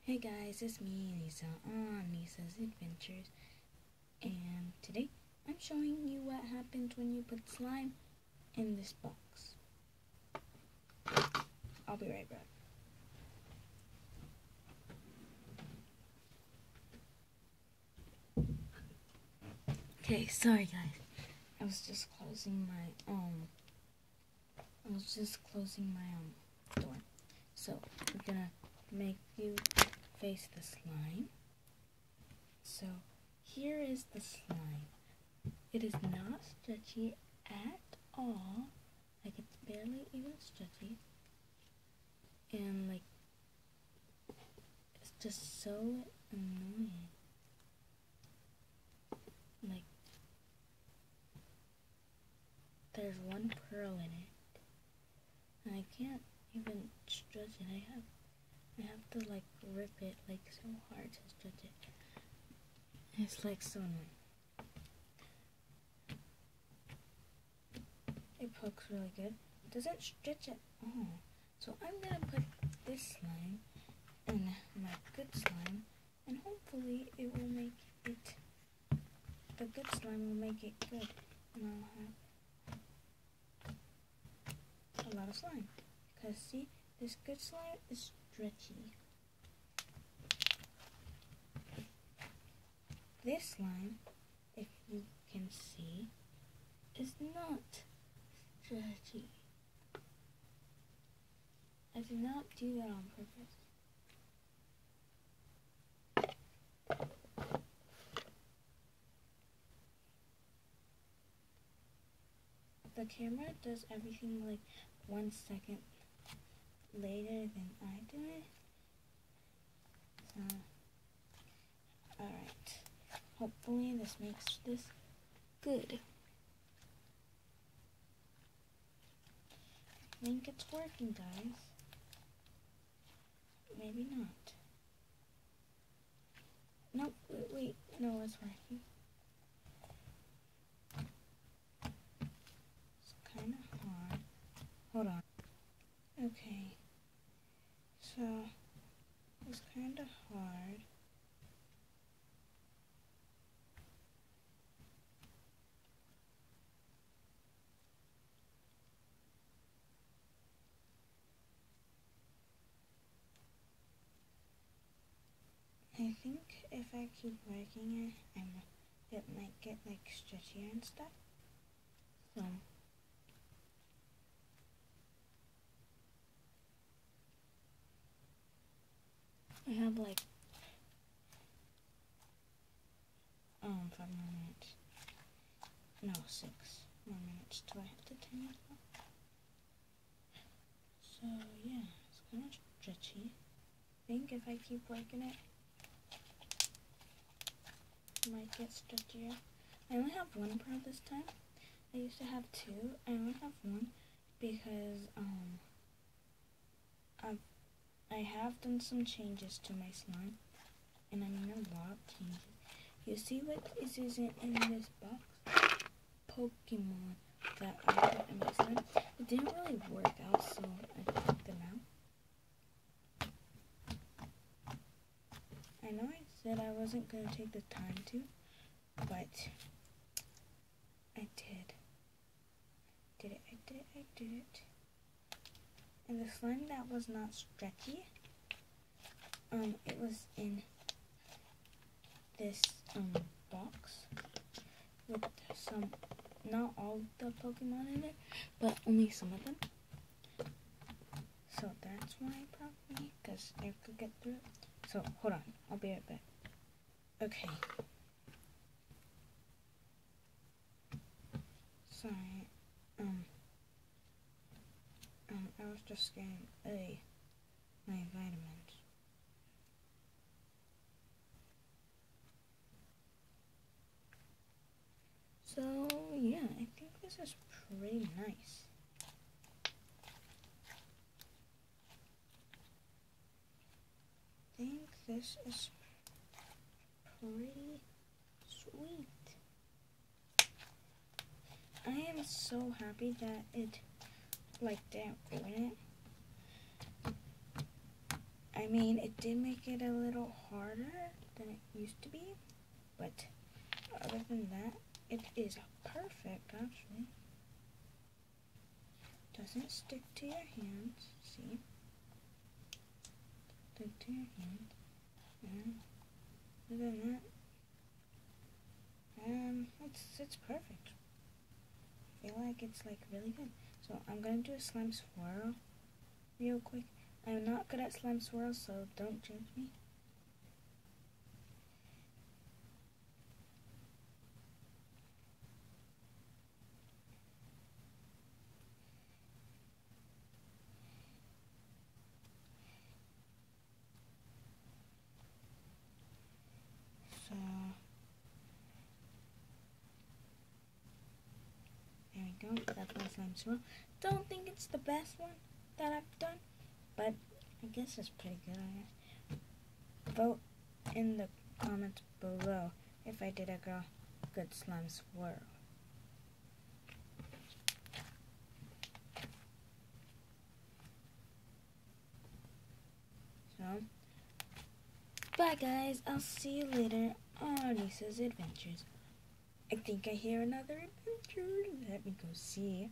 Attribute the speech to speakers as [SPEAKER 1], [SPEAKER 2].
[SPEAKER 1] Hey guys, it's me, Nisa, on Nisa's Adventures, and today I'm showing you what happens when you put slime in this box. I'll be right back. Okay, sorry guys. I was just closing my door. So we're gonna make you face the slime. So here is the slime. It is not stretchy at all. Like, it's barely even stretchy. And like, it's just so annoying. Like, there's one pearl in it, and I can't even stretch it. I have to like rip it like so hard to stretch it. It's like so annoying. It pokes really good. It doesn't stretch at all. So I'm gonna put this slime in my good slime, and hopefully it will make it. The good slime will make it good, and I'll have a lot of slime. Because see, this good slime is stretchy. This slime, if you can see, is not stretchy. I did not do that on purpose. The camera does everything like 1 second later than I do it. So, alright. Hopefully this makes this good. I think it's working, guys. Maybe not. Nope, wait, no, it's working. It's kind of hard. Hold on. Okay. So, it's kind of hard. I think if I keep working it, it might get like stretchier and stuff. So I have like 5 more minutes. No, 6 more minutes till I have to turn it off. So yeah, it's kind of stretchy. I think if I keep working it, might get stretchier. I only have 1 pearl this time. I used to have 2. I only have 1 because I have done some changes to my slime, and I mean a lot of changes. You see what isn't in this box? Pokemon that I put in my slime. It didn't really work out, so I took them out. I know I said I wasn't going to take the time to, but I did. I did it. And the slime that was not stretchy, it was in this box with some, not all the Pokemon in it, but only some of them. So that's why probably, because air could get through it. So hold on, I'll be right back. Okay. Sorry. I was just getting my vitamins. So yeah, I think this is pretty nice. I think this is pretty sweet. I am so happy that it didn't ruin it. I mean, it did make it a little harder than it used to be, but other than that, it is perfect, actually. Doesn't stick to your hands, see? Stick to your hands. And other than that, it's perfect. I feel like it's like really good. So I'm gonna do a slime swirl real quick. I'm not good at slime swirls, so don't judge me. So there we go. That's my slime swirl. Don't think it's the best one that I've done, but I guess it's pretty good, I guess. Vote in the comments below if I did a good slime swirl. So, bye guys. I'll see you later on Lisa's Adventures. I think I hear another adventure. Let me go see.